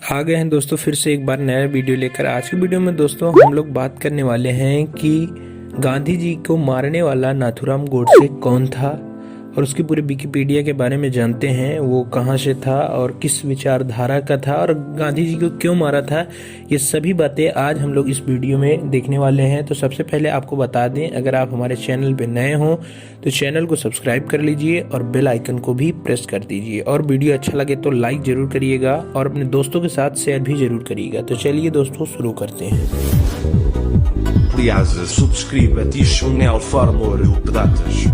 आ गए हैं दोस्तों फिर से एक बार नया वीडियो लेकर। आज की वीडियो में दोस्तों हम लोग बात करने वाले हैं कि गांधी जी को मारने वाला नाथूराम गोडसे कौन था और उसकी पूरे विकिपीडिया के बारे में जानते हैं। वो कहाँ से था और किस विचारधारा का था और गांधी जी को क्यों मारा था, ये सभी बातें आज हम लोग इस वीडियो में देखने वाले हैं। तो सबसे पहले आपको बता दें, अगर आप हमारे चैनल पे नए हों तो चैनल को सब्सक्राइब कर लीजिए और बेल आइकन को भी प्रेस कर दीजिए। और वीडियो अच्छा लगे तो लाइक जरूर करिएगा और अपने दोस्तों के साथ शेयर भी जरूर करिएगा। तो चलिए दोस्तों शुरू करते हैं। Aliás, subscreva-te e chunel formor pedatas.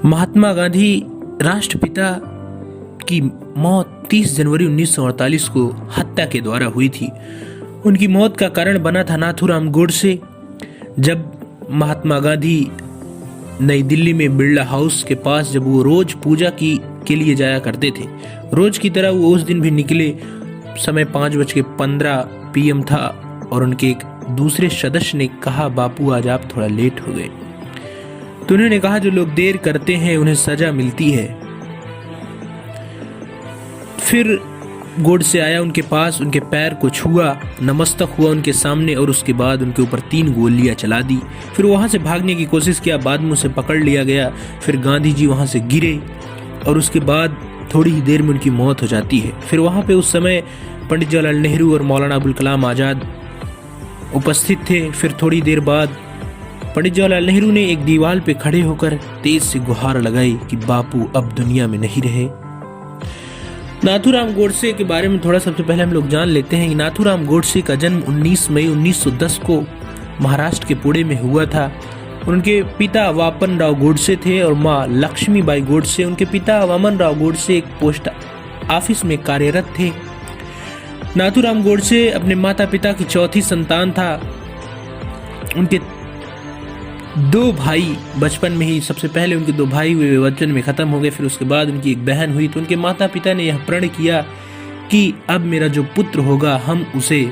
Mahatma Gandhi राष्ट्रपिता की मौत 30 जनवरी 1948 को हत्या के द्वारा हुई थी। उनकी मौत का कारण बना था नाथूराम गोडसे। जब महात्मा गांधी नई दिल्ली में बिरला हाउस के पास जब वो रोज पूजा के लिए जाया करते थे, रोज की तरह वो उस दिन भी निकले। समय 5:15 PM था और उनके एक दूसरे सदस्य ने कहा, बापू आज आप थोड़ा लेट हो गए। तो उन्होंने कहा, जो लोग देर करते हैं उन्हें सजा मिलती है। फिर गोडसे आया उनके पास, उनके पैर को छुआ, नमस्तक हुआ उनके सामने और उसके बाद उनके ऊपर 3 गोलियां चला दी। फिर वहां से भागने की कोशिश किया, बाद में उसे पकड़ लिया गया। फिर गांधी जी वहां से गिरे और उसके बाद थोड़ी ही देर में उनकी मौत हो जाती है। फिर वहां पे उस समय पंडित जवाहरलाल नेहरू और मौलाना अबुल कलाम आजाद उपस्थित थे। फिर थोड़ी देर बाद पंडित जवाहरलाल नेहरू ने एक दीवार पे खड़े होकर तेज से गुहार लगाई कि बापू अब दुनिया में नहीं रहे। नाथूराम गोडसे के बारे में थोड़ा सबसे पहले हम लोग जान लेते हैं कि नाथूराम गोडसे का जन्म 19 मई 1910 को महाराष्ट्र के पुणे में हुआ था। उनके पिता वापन राव गोडसे थे और माँ लक्ष्मीबाई गोडसे। उनके पिता वामन राव गोडसे एक पोस्ट ऑफिस में कार्यरत थे। नाथूराम गोडसे अपने माता पिता की चौथी संतान था। उनके 2 भाई बचपन में ही, सबसे पहले उनके 2 भाई हुए बचपन में खत्म हो गए। फिर उसके बाद उनकी एक बहन हुई। तो उनके माता पिता ने यह प्रण किया कि अब मेरा जो पुत्र होगा हम उसे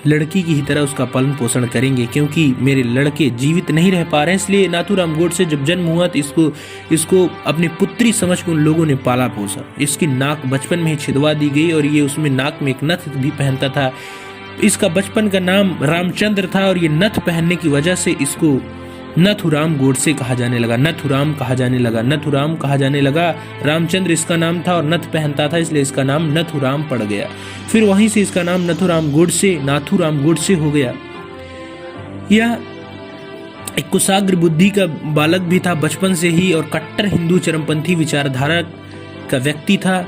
लड़की की ही तरह उसका पालन पोषण करेंगे, क्योंकि मेरे लड़के जीवित नहीं रह पा रहे हैं। इसलिए नाथूराम गोडसे जब जन्म हुआ तो इसको अपनी पुत्री समझ कर उन लोगों ने पाला पोसा। इसकी नाक बचपन में ही छिदवा दी गई और ये उसमें नाक में एक नथ भी पहनता था। इसका बचपन का नाम रामचंद्र था और ये नथ पहनने की वजह से इसको नथुराम गोडसे कहा जाने लगा। नथुराम कहा जाने लगा। रामचंद्र इसका नाम था और नथ पहनता था, इसलिए इसका नाम नथुराम पड़ गया। फिर वहीं से इसका नाम नाथूराम गोडसे हो गया। यह एक कुशाग्र बुद्धि का बालक भी था बचपन से ही और कट्टर हिंदू चरमपंथी विचारधारा का व्यक्ति था।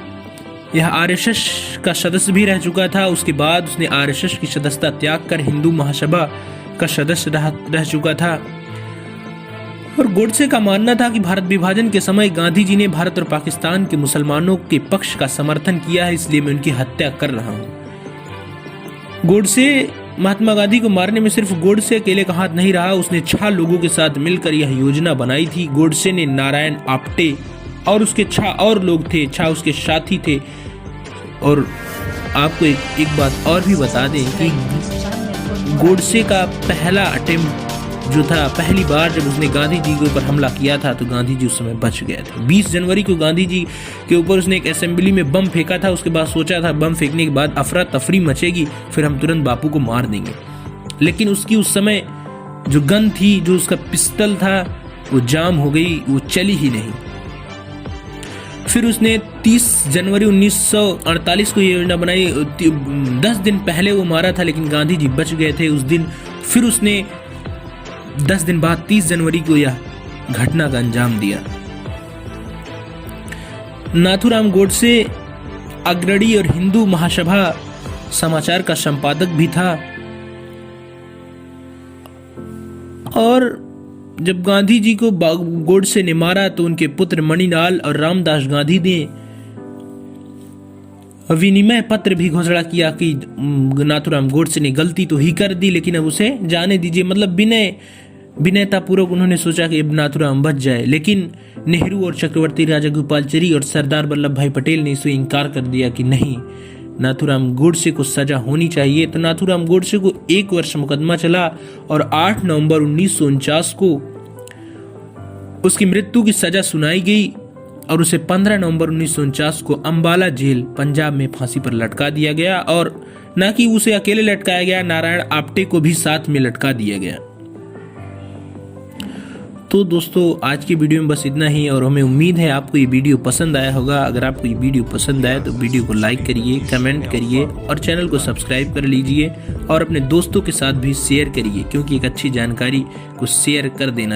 यह आरएसएस का सदस्य भी रह चुका था। उसके बाद उसने आरएसएस की सदस्यता त्याग कर हिंदू महासभा का सदस्य रह चुका था। और गोडसे का मानना था कि भारत विभाजन के समय गांधी जी ने भारत और पाकिस्तान के मुसलमानों के पक्ष का समर्थन किया है, इसलिए मैं उनकी हत्या कर रहा हूं। गोडसे महात्मा गांधी को मारने में सिर्फ गोडसे अकेले का हाथ नहीं रहा। उसने 6 लोगों के साथ मिलकर यह योजना बनाई थी। गोडसे ने नारायण आप्टे और उसके 6 और लोग थे, 6 उसके साथी थे। और आपको एक बात और भी बता दें कि गोडसे का पहला अटेम्प्ट जो था, पहली बार जब उसने गांधी जी के ऊपर हमला किया था तो गांधी जी उस समय बच गए थे। 20 जनवरी को गांधी जी के ऊपर उसने एक असेंबली में बम फेंका था। उसके बाद सोचा था बम फेंकने के बाद अफरा तफरी मचेगी, फिर हम तुरंत बापू को मार देंगे। लेकिन उसकी उस समय जो गन थी, जो उसका पिस्टल था, वो जाम हो गई, वो चली ही नहीं। फिर उसने 30 जनवरी 1948 को ये योजना बनाई। 10 दिन पहले वो मारा था, लेकिन गांधी जी बच गए थे उस दिन। फिर उसने 10 दिन बाद 30 जनवरी को यह घटना का अंजाम दिया। नाथूराम गोडसे अग्रणी और हिंदू महासभा समाचार का संपादक भी था। और जब गांधी जी को गोडसे ने मारा तो उनके पुत्र मणिलाल और रामदास गांधी ने विनिमय पत्र भी घोषणा किया कि नाथूराम गोडसे ने गलती तो ही कर दी, लेकिन अब उसे जाने दीजिए। मतलब विनयता पूर्वक उन्होंने सोचा कि अब नाथूराम बच जाए। लेकिन नेहरू और चक्रवर्ती राजा गोपालचरी और सरदार वल्लभ भाई पटेल ने इसे इनकार कर दिया कि नहीं, नाथूराम गोडसे को सजा होनी चाहिए। तो नाथूराम गोडसे को 1 वर्ष मुकदमा चला और 8 नवंबर 1949 को उसकी मृत्यु की सजा सुनाई गई। और उसे 15 नवंबर 1949 को अंबाला जेल पंजाब में फांसी पर लटका दिया गया। और न कि उसे अकेले लटकाया गया, नारायण आप्टे को भी साथ में लटका दिया गया। तो दोस्तों आज की वीडियो में बस इतना ही, और हमें उम्मीद है आपको ये वीडियो पसंद आया होगा। अगर आपको ये वीडियो पसंद आया तो वीडियो को लाइक करिए, कमेंट करिए और चैनल को सब्सक्राइब कर लीजिए और अपने दोस्तों के साथ भी शेयर करिए, क्योंकि एक अच्छी जानकारी को शेयर कर देना चाहिए।